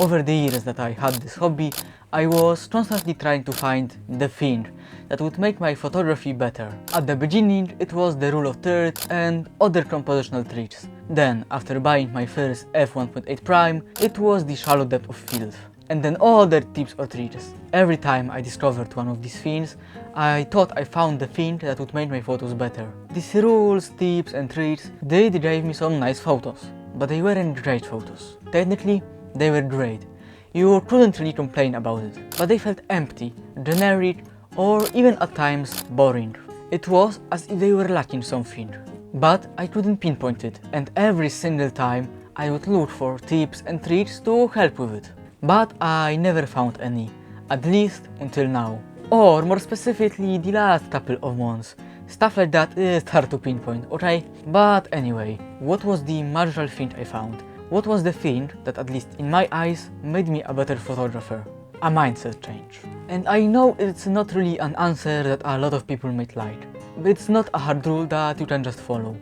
Over the years that I had this hobby, I was constantly trying to find the thing that would make my photography better. At the beginning, it was the rule of thirds and other compositional tricks. Then, after buying my first f1.8 prime, it was the shallow depth of field. And then other tips or tricks. Every time I discovered one of these things, I thought I found the thing that would make my photos better. These rules, tips and tricks did give me some nice photos, but they weren't great photos. Technically, they were great. You couldn't really complain about it, but they felt empty, generic, or even at times boring. It was as if they were lacking something. But I couldn't pinpoint it, and every single time I would look for tips and tricks to help with it. But I never found any, at least until now. Or more specifically, the last couple of months. Stuff like that is hard to pinpoint, okay? But anyway, what was the magical thing I found? What was the thing that, at least in my eyes, made me a better photographer? A mindset change. And I know it's not really an answer that a lot of people might like. It's not a hard rule that you can just follow.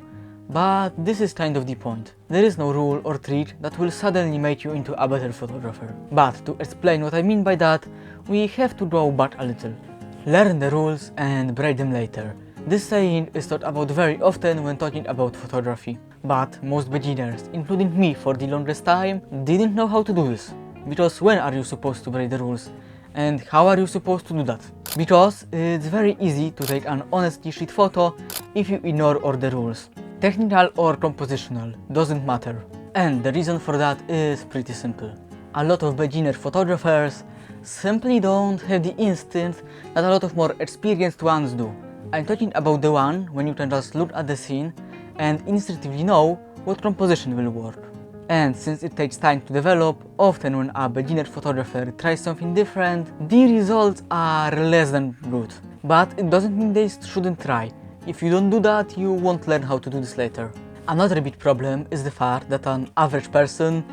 But this is kind of the point. There is no rule or trick that will suddenly make you into a better photographer. But to explain what I mean by that, we have to go back a little. Learn the rules and break them later. This saying is thought about very often when talking about photography. But most beginners, including me for the longest time, didn't know how to do this. Because when are you supposed to break the rules? And how are you supposed to do that? Because it's very easy to take an honestly shit photo if you ignore all the rules. Technical or compositional, doesn't matter. And the reason for that is pretty simple. A lot of beginner photographers simply don't have the instinct that a lot of more experienced ones do. I'm talking about the one when you can just look at the scene and instinctively know what composition will work. And since it takes time to develop, often when a beginner photographer tries something different, the results are less than good. But it doesn't mean they shouldn't try. If you don't do that, you won't learn how to do this later. Another big problem is the fact that an average person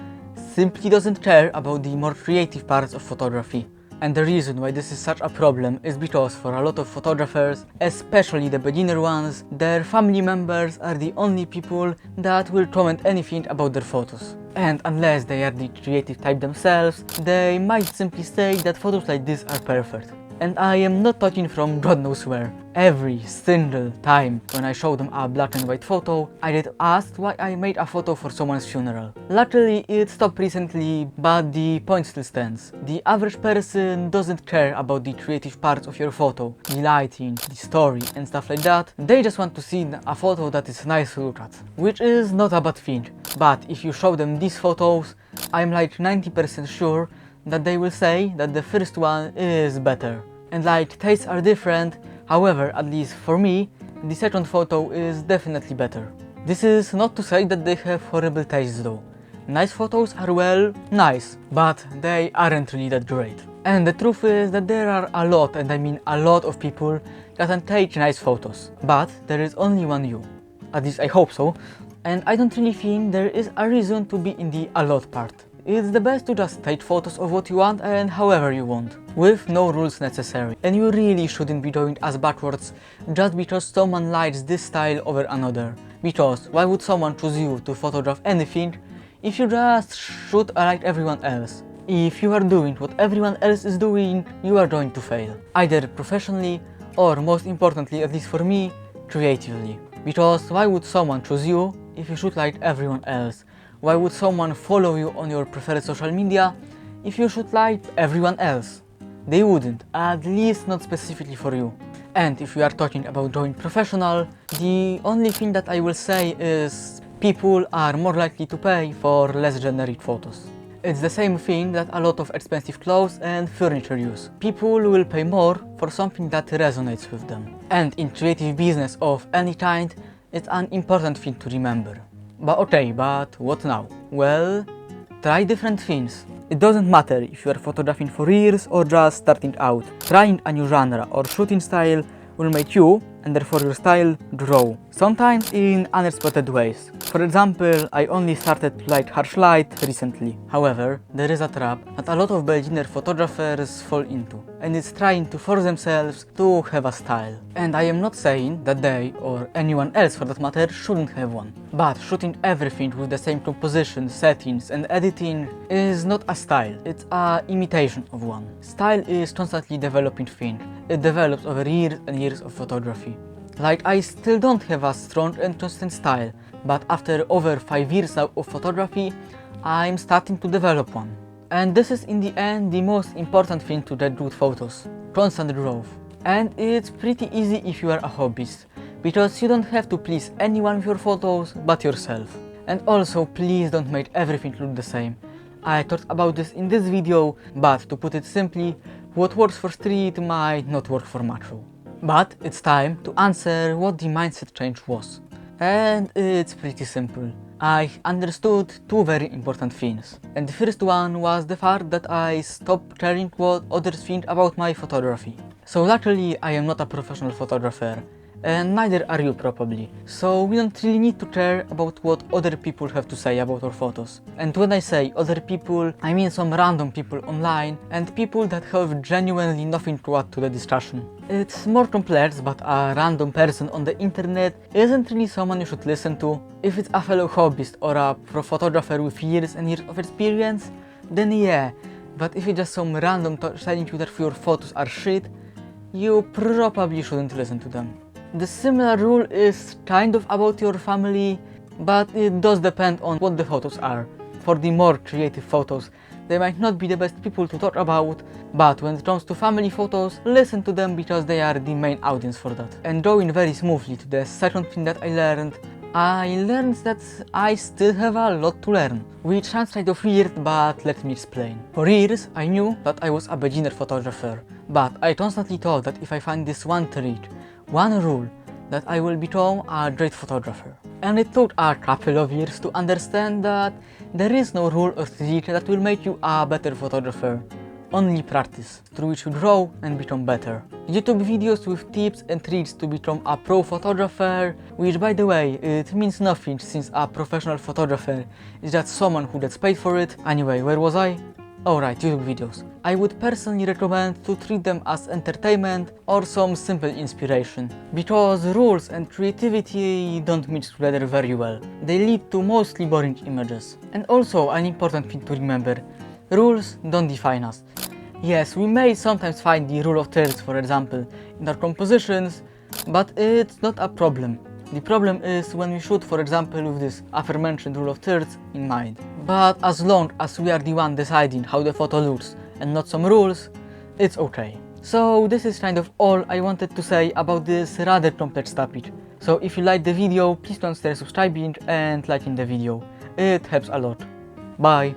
simply doesn't care about the more creative parts of photography. And the reason why this is such a problem is because for a lot of photographers, especially the beginner ones, their family members are the only people that will comment anything about their photos. And unless they are the creative type themselves, they might simply say that photos like this are perfect. And I am not talking from God knows where. Every single time when I show them a black and white photo, I get asked why I made a photo for someone's funeral. Luckily, it stopped recently, but the point still stands. The average person doesn't care about the creative parts of your photo, the lighting, the story and stuff like that. They just want to see a photo that is nice to look at, which is not a bad thing. But if you show them these photos, I'm like 90% sure that they will say that the first one is better. And like, tastes are different, however, at least for me, the second photo is definitely better. This is not to say that they have horrible tastes though. Nice photos are, well, nice, but they aren't really that great. And the truth is that there are a lot, and I mean a lot of people that can take nice photos. But there is only one you. At least I hope so. And I don't really think there is a reason to be in the a lot part. It's the best to just take photos of what you want and however you want, with no rules necessary. And you really shouldn't be going as backwards just because someone likes this style over another. Because why would someone choose you to photograph anything if you just shoot like everyone else? If you are doing what everyone else is doing, you are going to fail. Either professionally or, most importantly, at least for me, creatively. Because why would someone choose you if you shoot like everyone else? Why would someone follow you on your preferred social media if you shoot like everyone else? They wouldn't, at least not specifically for you. And if we are talking about going professional, the only thing that I will say is people are more likely to pay for less generic photos. It's the same thing that a lot of expensive clothes and furniture use. People will pay more for something that resonates with them. And in creative business of any kind, it's an important thing to remember. But okay, but what now? Well, try different things. It doesn't matter if you are photographing for years or just starting out. Trying a new genre or shooting style will make you, and therefore your style, grow. sometimes in unexpected ways. For example, I only started to like harsh light recently. However, there is a trap that a lot of beginner photographers fall into, and it's trying to force themselves to have a style. And I am not saying that they, or anyone else for that matter, shouldn't have one. But shooting everything with the same composition, settings and editing is not a style, it's an imitation of one. Style is constantly developing thing. It develops over years and years of photography. Like, I still don't have a strong and consistent style, but after over 5 years now of photography, I'm starting to develop one. And this is in the end the most important thing to get good photos: constant growth. And it's pretty easy if you are a hobbyist, because you don't have to please anyone with your photos but yourself. And also, please don't make everything look the same. I talked about this in this video, but to put it simply, what works for street might not work for macro. But it's time to answer what the mindset change was. And it's pretty simple. I understood two very important things. And the first one was the fact that I stopped caring what others think about my photography. So luckily I am not a professional photographer, and neither are you probably. So we don't really need to care about what other people have to say about our photos. And when I say other people, I mean some random people online and people that have genuinely nothing to add to the discussion. It's more complex, but a random person on the internet isn't really someone you should listen to. If it's a fellow hobbyist or a pro photographer with years and years of experience, then yeah. But if it's just some random telling you that your photos are shit, you probably shouldn't listen to them. The similar rule is kind of about your family, but it does depend on what the photos are. For the more creative photos, they might not be the best people to talk about, but when it comes to family photos, listen to them because they are the main audience for that. And going very smoothly to the second thing that I learned that I still have a lot to learn, which sounds kind of weird, but let me explain. For years, I knew that I was a beginner photographer, but I constantly thought that if I find this one trick, one rule, that I will become a great photographer. And it took a couple of years to understand that there is no rule or trick that will make you a better photographer. Only practice, through which you grow and become better. YouTube videos with tips and tricks to become a pro photographer, which by the way, it means nothing since a professional photographer is just someone who gets paid for it. Anyway, where was I? Alright, YouTube videos. I would personally recommend to treat them as entertainment or some simple inspiration, because rules and creativity don't mix together very well. They lead to mostly boring images. And also, an important thing to remember, rules don't define us. Yes, we may sometimes find the rule of thirds, for example, in our compositions, but it's not a problem. The problem is when we shoot, for example, with this aforementioned rule of thirds in mind. But as long as we are the one deciding how the photo looks and not some rules, it's okay. So this is kind of all I wanted to say about this rather complex topic. So if you liked the video, please consider subscribing and liking the video. It helps a lot. Bye!